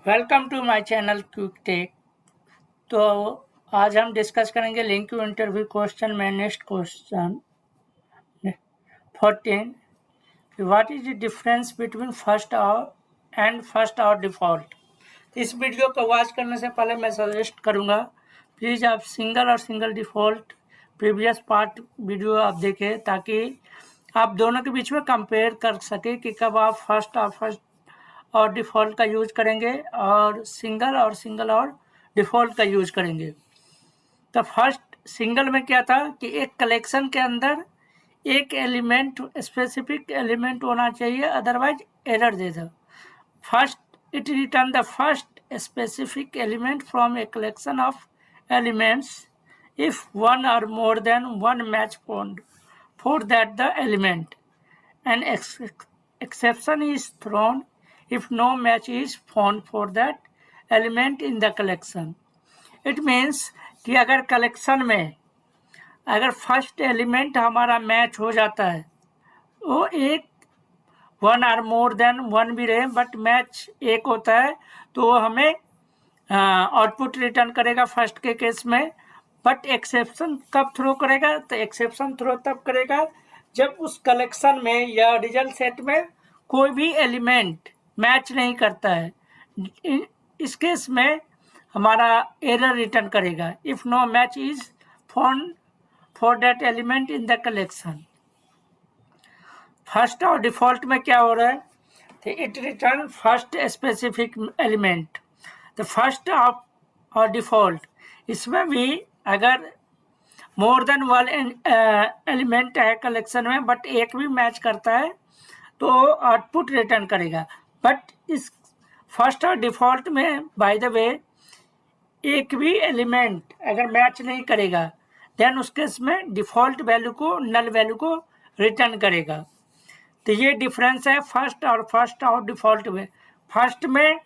Welcome to my channel quick tech. तो आज हम डिस्कस करेंगे लिंक टू इंटरव्यू क्वेश्चन में next question 14। What is the difference between first hour and first hour default. इस video को watch करने से पहले मैं सजेस्ट करूंगा प्लीज़ आप सिंगल और single default previous part video आप देखें ताकि आप दोनों के बीच में कंपेयर कर सके कि कब आप फर्स्ट और डिफ़ॉल्ट का यूज करेंगे और सिंगल और डिफ़ॉल्ट का यूज करेंगे। तो फर्स्ट सिंगल में क्या था कि एक कलेक्शन के अंदर एक एलिमेंट स्पेसिफिक एलिमेंट होना चाहिए, अदरवाइज एरर दे दो। First it return the first specific element from a collection of elements if one or more than one match found for that the element. An exception is thrown if no match is found for that element in the collection. It means कि अगर collection में अगर first element हमारा match हो जाता है, वो एक one or more than one भी रहे बट मैच एक होता है, तो वो हमें आउटपुट रिटर्न करेगा फर्स्ट के केस में। बट एक्सेप्शन कब थ्रो करेगा? तो एक्सेप्शन थ्रो तब करेगा जब उस कलेक्शन में या रिजल्ट सेट में कोई भी एलिमेंट मैच नहीं करता है। इस केस में हमारा एरर रिटर्न करेगा if no match is found for that element in the collection. First और डिफ़ॉल्ट में क्या हो रहा है? तो it return first specific element. तो फर्स्ट ऑफ और डिफ़ॉल्ट इसमें भी अगर मोर देन वन एलिमेंट है कलेक्शन में बट एक भी मैच करता है तो आउटपुट रिटर्न करेगा। बट इस फर्स्ट और डिफ़ॉल्ट में बाय द वे एक भी एलिमेंट अगर मैच नहीं करेगा देन उस केस में डिफ़ॉल्ट वैल्यू को नल वैल्यू को रिटर्न करेगा। तो ये डिफरेंस है फर्स्ट और डिफ़ॉल्ट में। फर्स्ट में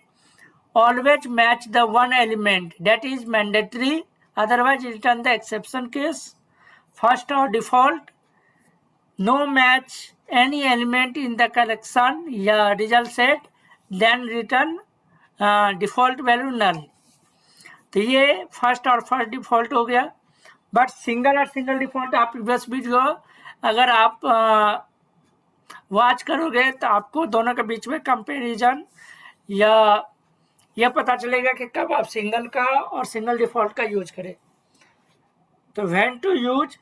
always match the one element that is mandatory, otherwise return the exception case. First और default no match any element in the collection या result set then return default value null. तो ये first और default हो गया। But single और single default आप previous video अगर आप वॉच करोगे तो आपको दोनों के बीच में कंपैरिजन या यह पता चलेगा कि कब आप सिंगल का और सिंगल डिफ़ॉल्ट का यूज करें। तो व्हेन टू यूज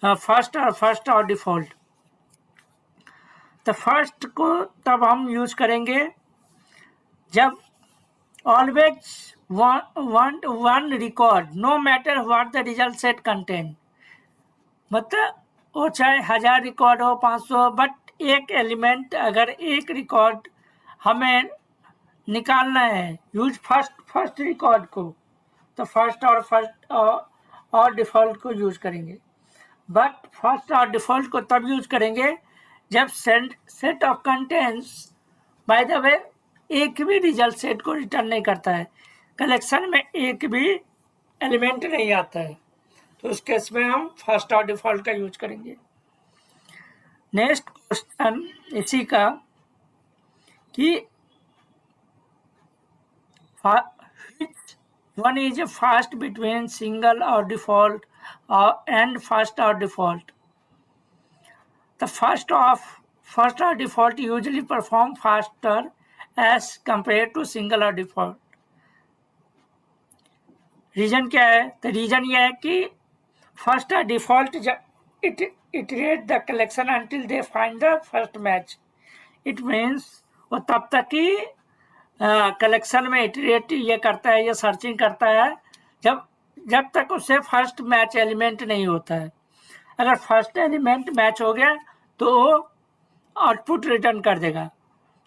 फर्स्ट और डिफ़ॉल्ट। तो फर्स्ट को तब हम यूज करेंगे जब always want one record no matter what the result set contain. मतलब वो चाहे 1000 रिकॉर्ड हो 500, बट एक एलिमेंट अगर एक रिकॉर्ड हमें निकालना है यूज फर्स्ट रिकॉर्ड को, तो फर्स्ट और डिफ़ॉल्ट को यूज करेंगे। बट फर्स्ट और डिफ़ॉल्ट को तब यूज करेंगे जब set of contents bye the way एक भी रिजल्ट सेट को रिटर्न नहीं करता है, कलेक्शन में एक भी एलिमेंट नहीं आता है, तो उस केस में हम फर्स्ट और डिफ़ॉल्ट का यूज करेंगे। नेक्स्ट क्वेश्चन इसी का कि one is fast between single or default and first और डिफ़ॉल्ट। द फर्स्ट और default usually perform faster as compare to single or default. Reason क्या है? तो रीजन ये है कि फर्स्ट और default iterate the collection until they find the first match. It means वो तब तक ही कलेक्शन में इटरेट ये करता है, ये सर्चिंग करता है जब तक उससे फर्स्ट मैच एलिमेंट नहीं होता है। अगर फर्स्ट एलिमेंट मैच हो गया तो वो आउटपुट रिटर्न कर देगा।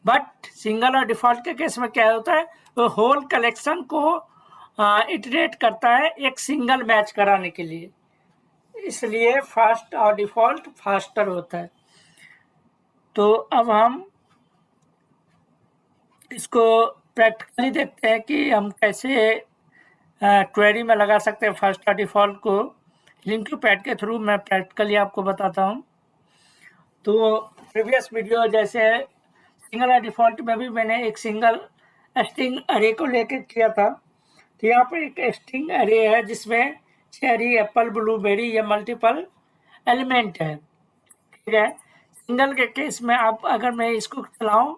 बट सिंगल और डिफ़ॉल्ट के केस में क्या होता है, वो होल कलेक्शन को इटरेट करता है एक सिंगल मैच कराने के लिए, इसलिए फर्स्ट और डिफ़ॉल्ट फास्टर होता है। तो अब हम इसको प्रैक्टिकली देखते हैं कि हम कैसे क्वेरी में लगा सकते हैं फर्स्ट और डिफ़ॉल्ट को। लिंक पैड के थ्रू मैं प्रैक्टिकली आपको बताता हूँ। तो प्रीवियस वीडियो जैसे सिंगल और डिफ़ॉल्ट में भी मैंने एक सिंगल स्ट्रिंग अरे को लेके किया था। तो यहाँ पर एक स्ट्रिंग अरे है जिसमें चेरी, एप्पल, ब्लूबेरी ये मल्टीपल एलिमेंट है, ठीक है। सिंगल के केस में आप अगर मैं इसको चलाऊं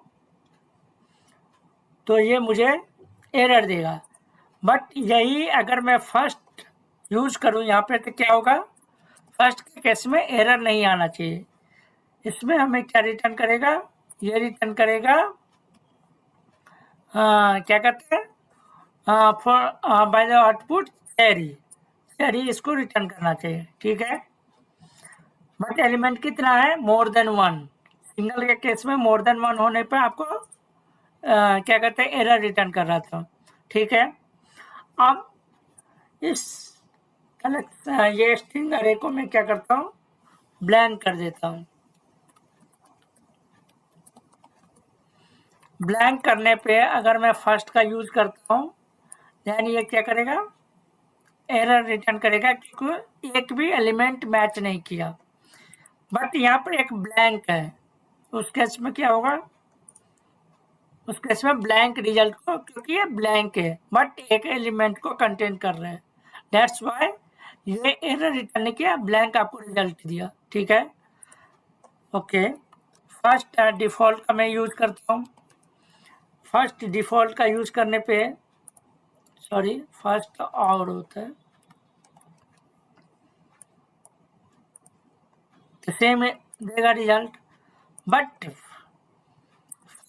तो ये मुझे एरर देगा, बट यही अगर मैं फर्स्ट यूज करूं यहाँ पे तो क्या होगा, फर्स्ट के केस में एरर नहीं आना चाहिए। इसमें हमें क्या रिटर्न करेगा, ये रिटर्न करेगा क्या कहते हैं for by the output cherry इसको रिटर्न करना चाहिए, ठीक है। बट एलिमेंट कितना है, मोर देन 1। सिंगल के केस में मोर देन 1 होने पर आपको क्या कहते हैं एरर रिटर्न कर रहा था, ठीक है। अब इस ये स्ट्रिंग अरे को मैं क्या करता हूँ, ब्लैंक कर देता हूँ। ब्लैंक करने पे अगर मैं फर्स्ट का यूज करता हूँ यानी ये क्या करेगा, एरर रिटर्न करेगा क्योंकि एक भी एलिमेंट मैच नहीं किया। बट यहाँ पर एक ब्लैंक है, उस केस में क्या होगा, उस केस में ब्लैंक रिजल्ट को, क्योंकि ये ब्लैंक है बट एक एलिमेंट को कंटेन कर रहे हैं, दैट्स वाई ये एरर रिटर्न नहीं किया, ब्लैंक आपको रिजल्ट दिया, ठीक है। ओके, फर्स्ट डिफ़ॉल्ट का मैं यूज करता हूँ। फर्स्ट डिफ़ॉल्ट का यूज करने पे फर्स्ट और होता है तो सेम देगा रिजल्ट, बट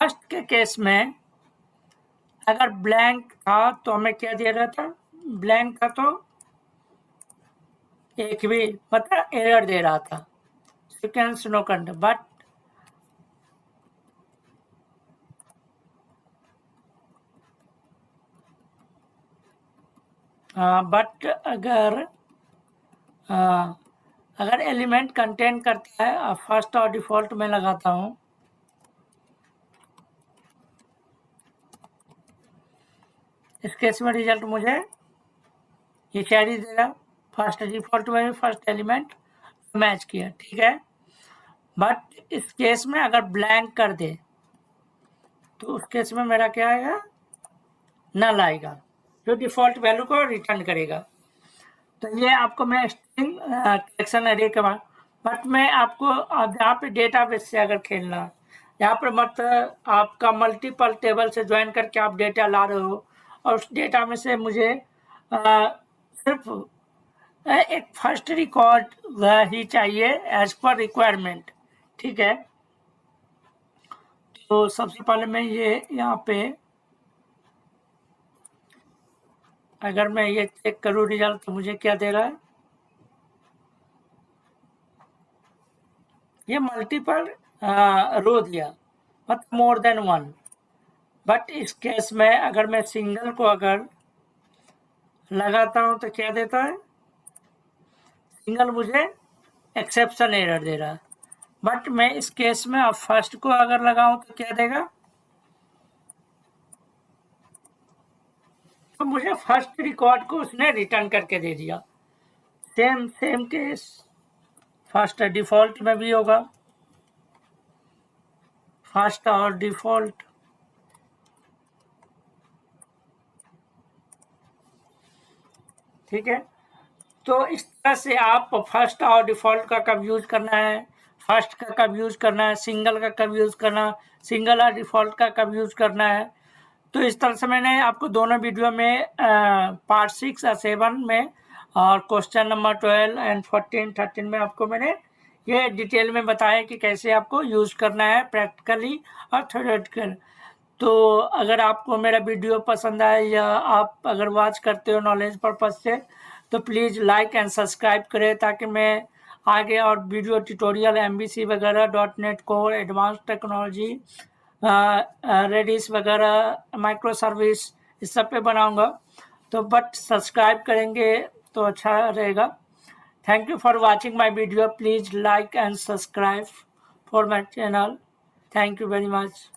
फर्स्ट के केस में अगर ब्लैंक था तो हमें क्या दे रहा था, ब्लैंक था तो एक भी मतलब एरर दे रहा था, सीक्वेंस नो कंट। बट अगर एलिमेंट कंटेन करता है, फर्स्ट और डिफ़ॉल्ट में लगाता हूँ, इस केस में रिजल्ट मुझे ये चेरी देगा। फर्स्ट डिफ़ॉल्ट में भी फर्स्ट एलिमेंट मैच किया, ठीक है। बट इस केस में अगर ब्लैंक कर दे तो उस केस में मेरा क्या आएगा, नल आएगा, जो डिफ़ॉल्ट वैल्यू को रिटर्न करेगा। तो ये आपको मैं स्ट्रिंग कलेक्शन एरे के बाद, बट मैं आपको अब यहाँ पे डेटाबेस से अगर खेलना, यहाँ पर मत आपका मल्टीपल टेबल से ज्वाइन करके आप डेटा ला रहे हो और उस डेटा में से मुझे सिर्फ एक फर्स्ट रिकॉर्ड ही चाहिए एज पर रिक्वायरमेंट, ठीक है। तो सबसे पहले मैं ये यहाँ पे अगर मैं ये चेक करूँ रिजल्ट तो मुझे क्या दे रहा है, ये मल्टीपल रो दिया मतलब मोर देन 1। बट इस केस में अगर मैं सिंगल को अगर लगाता हूँ तो क्या देता है, सिंगल मुझे एक्सेप्शन एरर दे रहा है। बट मैं इस केस में अब फर्स्ट को अगर लगाऊं तो क्या देगा, तो मुझे फर्स्ट रिकॉर्ड को उसने रिटर्न करके दे दिया। सेम केस फर्स्ट डिफ़ॉल्ट में भी होगा, फर्स्ट और डिफ़ॉल्ट, ठीक है। तो इस तरह से आप फर्स्ट और डिफ़ॉल्ट का कब यूज़ करना है, फर्स्ट का कब यूज़ करना है, सिंगल का कब यूज़ करना, सिंगल और डिफ़ॉल्ट का कब यूज़ करना है। तो इस तरह से मैंने आपको दोनों वीडियो में पार्ट 6 और 7 में और क्वेश्चन नंबर 12 एंड 14, 13 में आपको मैंने ये डिटेल में बताया कि कैसे आपको यूज़ करना है प्रैक्टिकली और थ्योरेटिकल। तो अगर आपको मेरा वीडियो पसंद आए या आप अगर वॉच करते हो नॉलेज पर्पज से तो प्लीज़ लाइक एंड सब्सक्राइब करें ताकि मैं आगे और वीडियो ट्यूटोरियल MVC वगैरह .NET core, advance technology, Redis वगैरह, माइक्रो सर्विस इस सब पे बनाऊंगा। तो बट सब्सक्राइब करेंगे तो अच्छा रहेगा। Thank you for watching my video, please like and subscribe for my channel. Thank you very much.